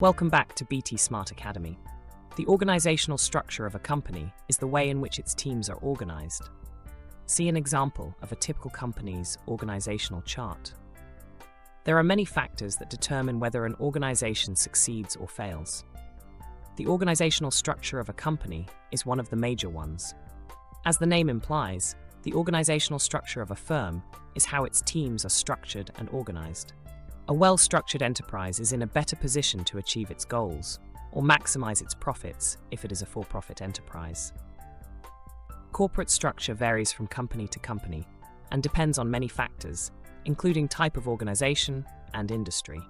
Welcome back to BT Smart Academy. The organizational structure of a company is the way in which its teams are organized. See an example of a typical company's organizational chart. There are many factors that determine whether an organization succeeds or fails. The organizational structure of a company is one of the major ones. As the name implies, the organizational structure of a firm is how its teams are structured and organized. A well-structured enterprise is in a better position to achieve its goals, or maximize its profits if it is a for-profit enterprise. Corporate structure varies from company to company and depends on many factors, including type of organization and industry.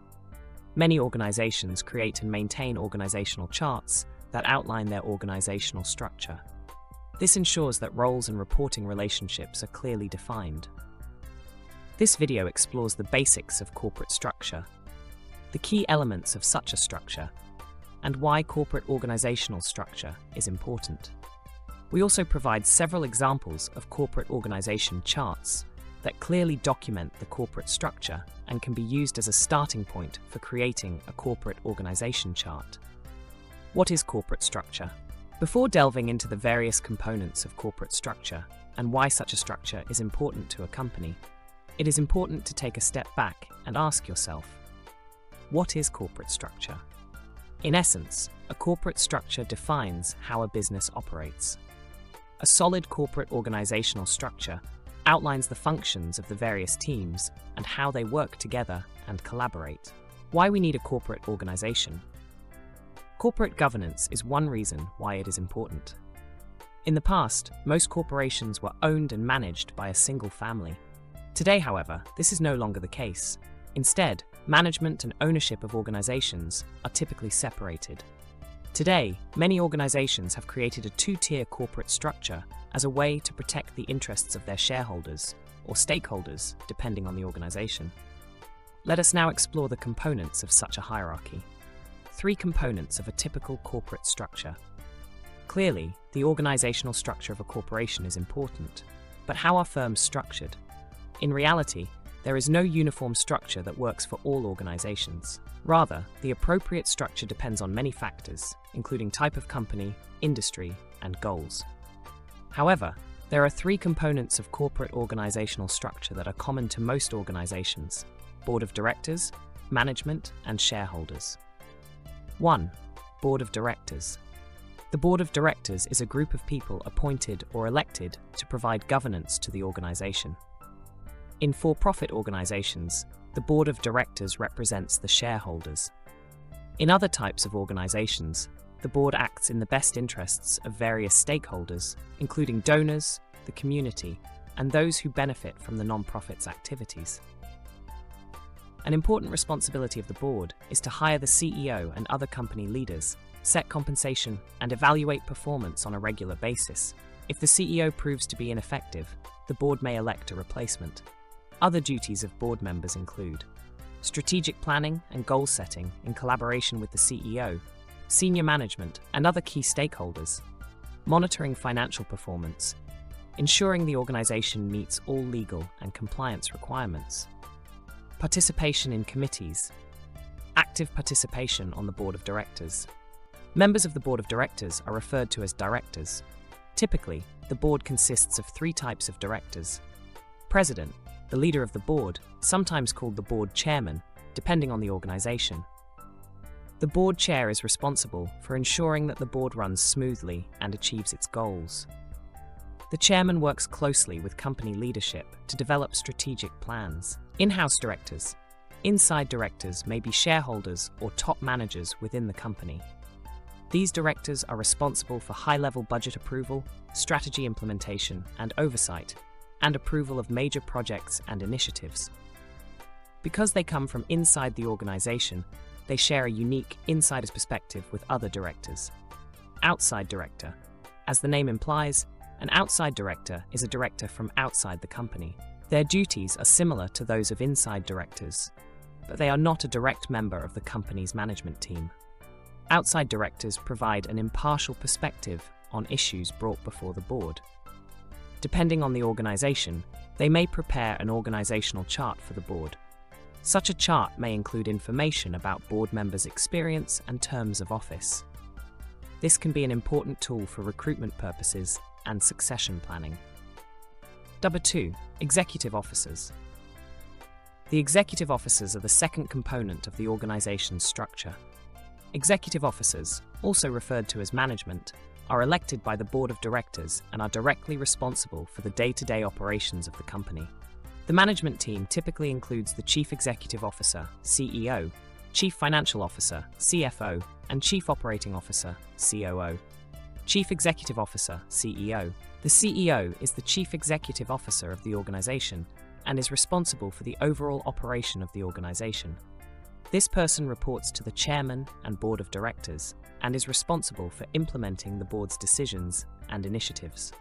Many organizations create and maintain organizational charts that outline their organizational structure. This ensures that roles and reporting relationships are clearly defined. This video explores the basics of corporate structure, the key elements of such a structure, and why corporate organizational structure is important. We also provide several examples of corporate organization charts that clearly document the corporate structure and can be used as a starting point for creating a corporate organization chart. What is corporate structure? Before delving into the various components of corporate structure and why such a structure is important to a company, it is important to take a step back and ask yourself, what is corporate structure? In essence, a corporate structure defines how a business operates. A solid corporate organizational structure outlines the functions of the various teams and how they work together and collaborate. Why we need a corporate organization? Corporate governance is one reason why it is important. In the past, most corporations were owned and managed by a single family. Today, however, this is no longer the case. Instead, management and ownership of organizations are typically separated. Today, many organizations have created a two-tier corporate structure as a way to protect the interests of their shareholders, or stakeholders, depending on the organization. Let us now explore the components of such a hierarchy. 3 components of a typical corporate structure. Clearly, the organizational structure of a corporation is important, but how are firms structured? In reality, there is no uniform structure that works for all organizations. Rather, the appropriate structure depends on many factors, including type of company, industry, and goals. However, there are 3 components of corporate organizational structure that are common to most organizations: board of directors, management, and shareholders. 1. Board of directors. The board of directors is a group of people appointed or elected to provide governance to the organization. In for-profit organizations, the board of directors represents the shareholders. In other types of organizations, the board acts in the best interests of various stakeholders, including donors, the community, and those who benefit from the non-profit's activities. An important responsibility of the board is to hire the CEO and other company leaders, set compensation, and evaluate performance on a regular basis. If the CEO proves to be ineffective, the board may elect a replacement. Other duties of board members include strategic planning and goal setting in collaboration with the CEO, senior management, and other key stakeholders, monitoring financial performance, ensuring the organization meets all legal and compliance requirements, participation in committees, active participation on the board of directors. Members of the board of directors are referred to as directors. Typically, the board consists of 3 types of directors: president, the leader of the board, sometimes called the board chairman, depending on the organization. The board chair is responsible for ensuring that the board runs smoothly and achieves its goals. The chairman works closely with company leadership to develop strategic plans. In-house directors. Inside directors may be shareholders or top managers within the company. These directors are responsible for high-level budget approval, strategy implementation and oversight, and approval of major projects and initiatives. Because they come from inside the organization, they share a unique insider's perspective with other directors. Outside director. As the name implies, an outside director is a director from outside the company. Their duties are similar to those of inside directors, but they are not a direct member of the company's management team. Outside directors provide an impartial perspective on issues brought before the board. Depending on the organization, they may prepare an organizational chart for the board, Such a chart may include information about board members' experience and terms of office. This can be an important tool for recruitment purposes and succession planning. Number 2. Executive officers. The executive officers are the second component of the organization's structure. Executive officers, also referred to as management, are elected by the board of directors and are directly responsible for the day-to-day operations of the company. The management team typically includes the Chief Executive Officer, CEO, Chief Financial Officer, CFO, and Chief Operating Officer, COO. Chief Executive Officer, CEO. The CEO is the Chief Executive Officer of the organization and is responsible for the overall operation of the organization. This person reports to the chairman and board of directors and is responsible for implementing the board's decisions and initiatives.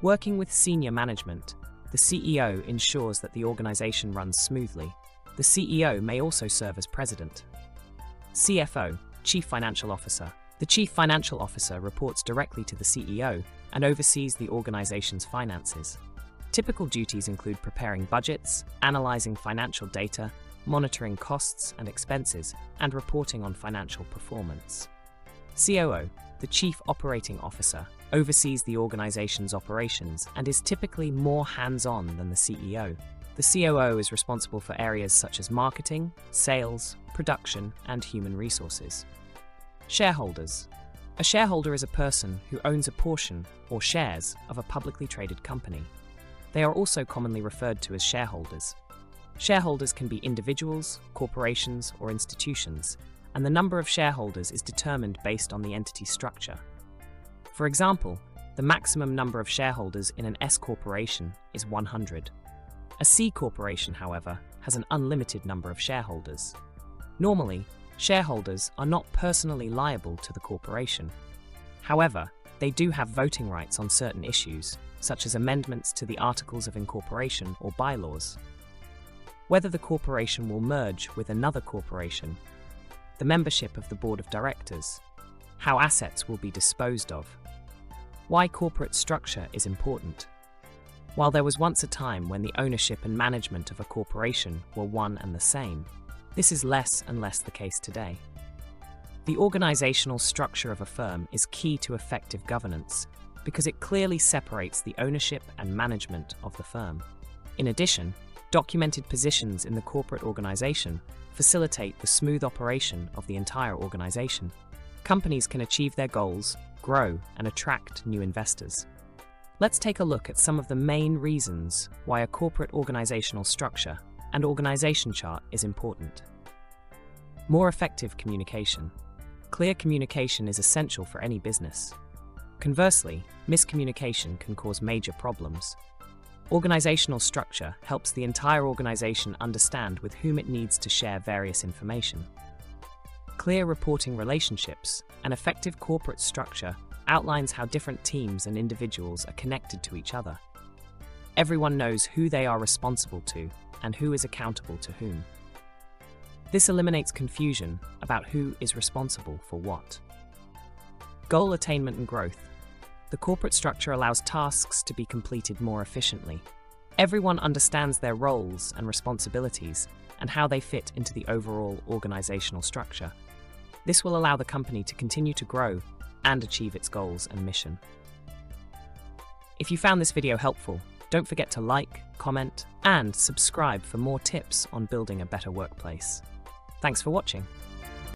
Working with senior management, the CEO ensures that the organization runs smoothly. The CEO may also serve as president. CFO, Chief Financial Officer. The Chief Financial Officer reports directly to the CEO and oversees the organization's finances. Typical duties include preparing budgets, analyzing financial data, monitoring costs and expenses, and reporting on financial performance. COO, the Chief Operating Officer, oversees the organization's operations and is typically more hands-on than the CEO. The COO is responsible for areas such as marketing, sales, production, and human resources. Shareholders. A shareholder is a person who owns a portion or shares of a publicly traded company. They are also commonly referred to as shareholders. Shareholders can be individuals, corporations, or institutions, and the number of shareholders is determined based on the entity structure. For example, the maximum number of shareholders in an S corporation is 100. A C corporation, however, has an unlimited number of shareholders. Normally, shareholders are not personally liable to the corporation. However, they do have voting rights on certain issues, such as amendments to the Articles of Incorporation or bylaws. Whether the corporation will merge with another corporation, the membership of the board of directors, how assets will be disposed of, why corporate structure is important. While there was once a time when the ownership and management of a corporation were one and the same, this is less and less the case today. The organizational structure of a firm is key to effective governance because it clearly separates the ownership and management of the firm. In addition, documented positions in the corporate organization facilitate the smooth operation of the entire organization. Companies can achieve their goals, grow, and attract new investors. Let's take a look at some of the main reasons why a corporate organizational structure and organization chart is important. More effective communication. Clear communication is essential for any business. Conversely, miscommunication can cause major problems. Organizational structure helps the entire organization understand with whom it needs to share various information. Clear reporting relationships. An effective corporate structure outlines how different teams and individuals are connected to each other. Everyone knows who they are responsible to and who is accountable to whom. This eliminates confusion about who is responsible for what. Goal attainment and growth. The corporate structure allows tasks to be completed more efficiently. Everyone understands their roles and responsibilities and how they fit into the overall organizational structure. This will allow the company to continue to grow and achieve its goals and mission. If you found this video helpful, don't forget to like, comment, and subscribe for more tips on building a better workplace. Thanks for watching.